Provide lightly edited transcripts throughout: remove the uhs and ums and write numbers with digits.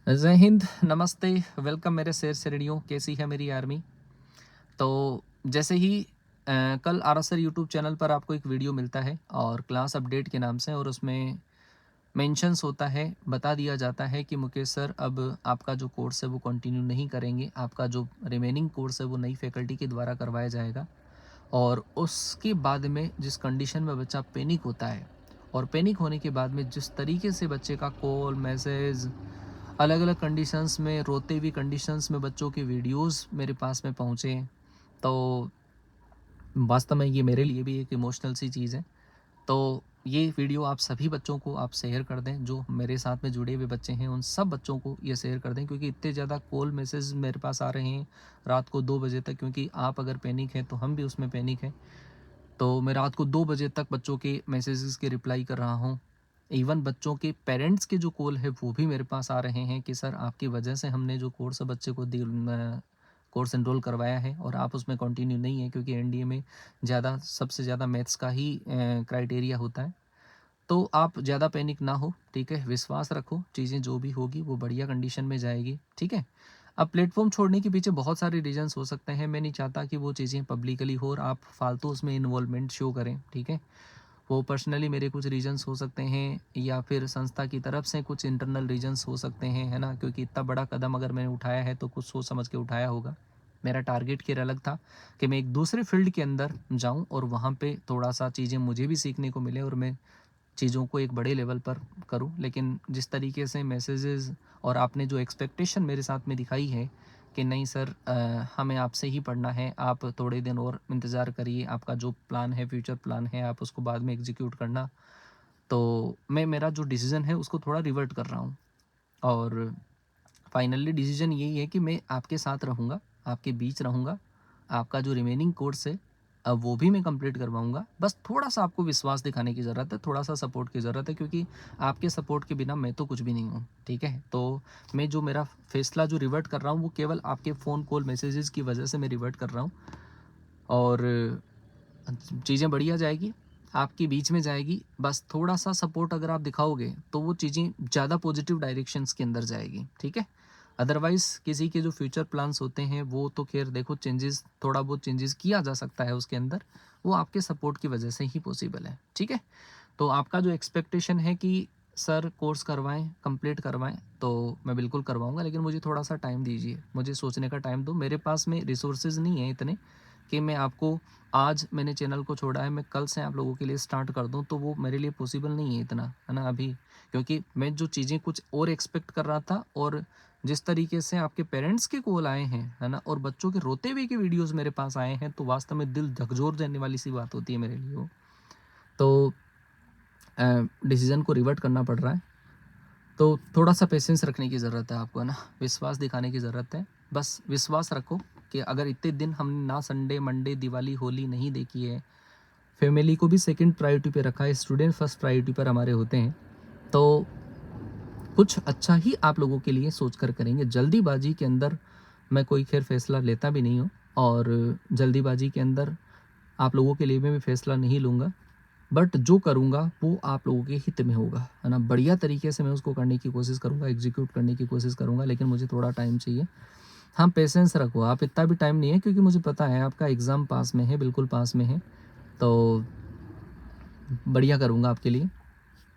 जय हिंद, नमस्ते, वेलकम मेरे शेर शेरड़ियों। कैसी है मेरी आर्मी? तो जैसे ही कल आरएसआर यूट्यूब चैनल पर आपको एक वीडियो मिलता है और क्लास अपडेट के नाम से, और उसमें मेंशंस होता है, बता दिया जाता है कि मुकेश सर अब आपका जो कोर्स है वो कंटिन्यू नहीं करेंगे, आपका जो रिमेनिंग कोर्स है वो नई फैकल्टी के द्वारा करवाया जाएगा। और उसके बाद में जिस कंडीशन में बच्चा पैनिक होता है, और पैनिक होने के बाद में जिस तरीके से बच्चे का कॉल मैसेज अलग अलग कंडीशंस में, रोते हुए कंडीशंस में बच्चों के वीडियोस मेरे पास में पहुँचे, तो वास्तव में ये मेरे लिए भी एक इमोशनल सी चीज़ है। तो ये वीडियो आप सभी बच्चों को आप शेयर कर दें, जो मेरे साथ में जुड़े हुए बच्चे हैं उन सब बच्चों को ये शेयर कर दें, क्योंकि इतने ज़्यादा कॉल मैसेज मेरे पास आ रहे हैं रात को 2 बजे तक, क्योंकि आप अगर पैनिक हैं तो हम भी उसमें पैनिक हैं। तो मैं रात को 2 बजे तक बच्चों के मैसेजेस के रिप्लाई कर रहा हूँ। इवन बच्चों के पेरेंट्स के जो कॉल है वो भी मेरे पास आ रहे हैं कि सर आपकी वजह से हमने जो कोर्स बच्चे को कोर्स एनरोल करवाया है और आप उसमें कंटिन्यू नहीं है, क्योंकि एनडीए में सबसे ज़्यादा मैथ्स का ही क्राइटेरिया होता है। तो आप ज़्यादा पैनिक ना हो, ठीक है? विश्वास रखो, चीज़ें जो भी होगी वो बढ़िया कंडीशन में जाएगी, ठीक है? अब प्लेटफ़ॉर्म छोड़ने के पीछे बहुत सारे रीज़न्स हो सकते हैं, मैं नहीं चाहता कि वो चीज़ें पब्लिकली हो और आप फालतू उसमें इन्वॉल्वमेंट शो करें, ठीक है? वो पर्सनली मेरे कुछ रीज़न्स हो सकते हैं, या फिर संस्था की तरफ से कुछ इंटरनल रीज़न्स हो सकते हैं, है ना? क्योंकि इतना बड़ा कदम अगर मैंने उठाया है तो कुछ सोच समझ के उठाया होगा। मेरा टारगेट केवल अलग था कि मैं एक दूसरे फ़ील्ड के अंदर जाऊँ और वहाँ पे थोड़ा-सा चीज़ें मुझे भी सीखने को मिले और मैं चीज़ों को एक बड़े लेवल पर करूँ। लेकिन जिस तरीके से मैसेजेस और आपने जो एक्सपेक्टेशन मेरे साथ में दिखाई है कि नहीं सर, हमें आपसे ही पढ़ना है, आप थोड़े दिन और इंतज़ार करिए, आपका जो प्लान है, फ्यूचर प्लान है, आप उसको बाद में एग्जीक्यूट करना। तो मैं मेरा जो डिसीज़न है उसको थोड़ा रिवर्ट कर रहा हूँ, और फाइनली डिसीज़न यही है कि मैं आपके साथ रहूँगा, आपके बीच रहूँगा। आपका जो रिमेनिंग कोर्स है वो भी मैं कंप्लीट करवाऊँगा। बस थोड़ा-सा आपको विश्वास दिखाने की ज़रूरत है, थोड़ा-सा सपोर्ट की ज़रूरत है, क्योंकि आपके सपोर्ट के बिना मैं तो कुछ भी नहीं हूँ, ठीक है? तो मैं जो मेरा फ़ैसला जो रिवर्ट कर रहा हूँ वो केवल आपके फ़ोन कॉल मैसेजेस की वजह से मैं रिवर्ट कर रहा हूँ, और चीज़ें बढ़िया जाएगी, आपके बीच में जाएगी। बस थोड़ा-सा सपोर्ट अगर आप दिखाओगे, तो वो चीज़ें ज़्यादा पॉजिटिव डायरेक्शंस के अंदर जाएगी, ठीक है? अदरवाइज़ किसी के जो फ्यूचर प्लान्स होते हैं, वो तो ख़ैर देखो चेंजेस, थोड़ा बहुत चेंजेस किया जा सकता है उसके अंदर, वो आपके सपोर्ट की वजह से ही पॉसिबल है, ठीक है? तो आपका जो एक्सपेक्टेशन है कि सर कोर्स करवाएँ, कंप्लीट करवाएँ, तो मैं बिल्कुल करवाऊँगा, लेकिन मुझे थोड़ा-सा टाइम दीजिए, मुझे सोचने का टाइम दो। मेरे पास में रिसोर्सेज़ नहीं है इतने कि मैं आपको, आज मैंने चैनल को छोड़ा है, मैं कल से आप लोगों के लिए स्टार्ट कर दूँ, तो वो मेरे लिए पॉसिबल नहीं है इतना, है ना अभी। क्योंकि मैं जो चीज़ें कुछ और एक्सपेक्ट कर रहा था, और जिस तरीके से आपके पेरेंट्स के कॉल आए हैं, है ना? और बच्चों के रोते हुए के वीडियोज़ मेरे पास आए हैं, तो वास्तव में दिल झकझोर देने वाली सी बात होती है मेरे लिए वो। तो डिसीज़न को रिवर्ट करना पड़ रहा है। तो थोड़ा-सा पेशेंस रखने की ज़रूरत है आपको, है ना? विश्वास दिखाने की ज़रूरत है। बस विश्वास रखो कि अगर इतने दिन हमने ना संडे, मंडे, दिवाली, होली नहीं देखी है, फैमिली को भी सेकंड प्रायोरिटी पे रखा है, स्टूडेंट फर्स्ट प्रायोरिटी पर हमारे होते हैं, तो कुछ अच्छा ही आप लोगों के लिए सोच कर करेंगे। जल्दीबाज़ी के अंदर मैं कोई ख़ैर फ़ैसला लेता भी नहीं हूँ, और जल्दीबाज़ी के अंदर आप लोगों के लिए मैं भी फ़ैसला नहीं लूँगा। बट जो करूँगा वो आप लोगों के हित में होगा, है ना? बढ़िया तरीके से मैं उसको करने की कोशिश करूँगा, एग्ज़ीक्यूट करने की कोशिश करूँगा, लेकिन मुझे थोड़ा टाइम चाहिए। हाँ, पेशेंस रखो, आप इतना भी टाइम नहीं है, क्योंकि मुझे पता है आपका एग्ज़ाम पास में है, बिल्कुल पास में है, तो बढ़िया करूँगा आपके लिए।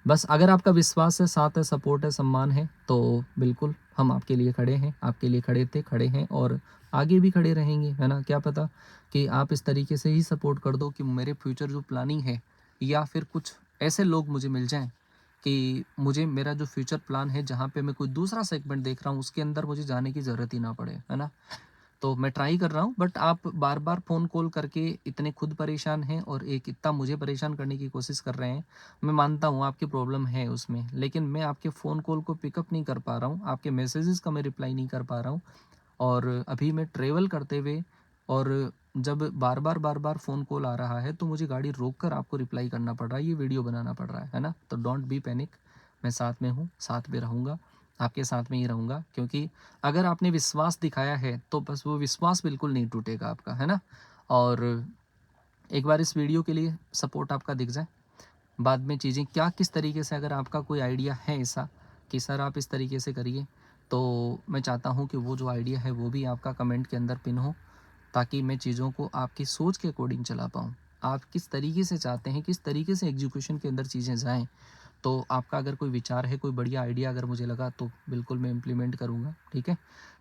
बस अगर आपका विश्वास है, साथ है, सपोर्ट है, सम्मान है, तो बिल्कुल हम आपके लिए खड़े हैं, आपके लिए खड़े थे, खड़े हैं और आगे भी खड़े रहेंगे, है ना? क्या पता कि आप इस तरीके से ही सपोर्ट कर दो कि मेरे फ्यूचर जो प्लानिंग है, या फिर कुछ ऐसे लोग मुझे मिल जाएँ कि मुझे मेरा जो फ्यूचर प्लान है, जहाँ पे मैं कोई दूसरा सेगमेंट देख रहा हूँ, उसके अंदर मुझे जाने की ज़रूरत ही ना पड़े, है ना? तो मैं ट्राई कर रहा हूँ, बट आप बार-बार फ़ोन कॉल करके इतने खुद परेशान हैं और एक इतना मुझे परेशान करने की कोशिश कर रहे हैं। मैं मानता हूँ आपकी प्रॉब्लम है उसमें, लेकिन मैं आपके फ़ोन कॉल को पिकअप नहीं कर पा रहा हूँ, आपके मैसेजेस का मैं रिप्लाई नहीं कर पा रहा हूँ, और अभी मैं ट्रैवल करते हुए, और जब बार-बार फ़ोन कॉल आ रहा है, तो मुझे गाड़ी रोक कर आपको रिप्लाई करना पड़ रहा है, ये वीडियो बनाना पड़ रहा है ना? तो डोंट बी पैनिक, मैं साथ में हूँ, साथ में रहूँगा, आपके साथ में ही रहूँगा, क्योंकि अगर आपने विश्वास दिखाया है, तो बस वो विश्वास बिल्कुल नहीं टूटेगा आपका, है ना? और एक बार इस वीडियो के लिए सपोर्ट आपका दिख जाए, बाद में चीज़ें क्या किस तरीके से, अगर आपका कोई आइडिया है ऐसा कि सर आप इस तरीके से करिए, तो मैं चाहता हूँ कि वो जो आइडिया है वो भी आपका कमेंट के अंदर पिन हो, ताकि मैं चीज़ों को आपकी सोच के अकॉर्डिंग चला पाऊँ। आप किस तरीके से चाहते हैं, किस तरीके से एग्जीक्यूशन के अंदर चीज़ें जाएँ। तो आपका अगर कोई विचार है, कोई बढ़िया आइडिया अगर मुझे लगा तो बिल्कुल मैं इम्प्लीमेंट करूँगा, ठीक है?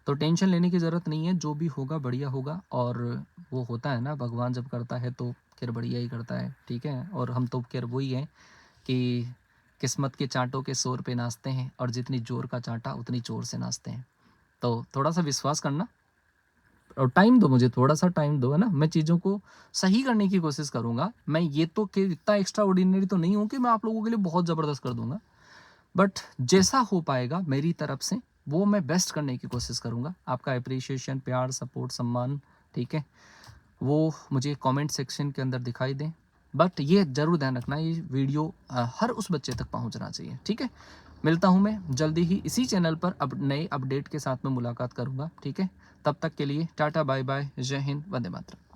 तो टेंशन लेने की ज़रूरत नहीं है, जो भी होगा बढ़िया होगा। और वो होता है ना, भगवान जब करता है तो फिर बढ़िया ही करता है, ठीक है? और हम तो खैर वही हैं कि किस्मत के चाँटों के शोर पे नाचते हैं, और जितनी ज़ोर का चाँटा उतनी ज़ोर से नाचते हैं। तो थोड़ा-सा विश्वास करना और टाइम दो मुझे, थोड़ा-सा टाइम दो, है ना? मैं चीज़ों को सही करने की कोशिश करूँगा। मैं ये तो कि इतना एक्स्ट्रा ऑर्डिनरी तो नहीं हूँ कि मैं आप लोगों के लिए बहुत ज़बरदस्त कर दूँगा। बट जैसा हो पाएगा मेरी तरफ से, वो मैं बेस्ट करने की कोशिश करूँगा। आपका एप्रिसिएशन, प्यार, सपोर्ट, सम्मान, ठीक है? वो मुझे कमेंट सेक्शन के अंदर दिखाई दें। बट ये ज़रूर ध्यान रखना, ये वीडियो हर उस बच्चे तक पहुँचना चाहिए, ठीक है? मिलता हूँ मैं जल्दी ही इसी चैनल पर, अब नए अपडेट के साथ में मुलाकात करूँगा, ठीक है? तब तक के लिए टाटा, बाय बाय, जय हिंद, वंदे मातरम।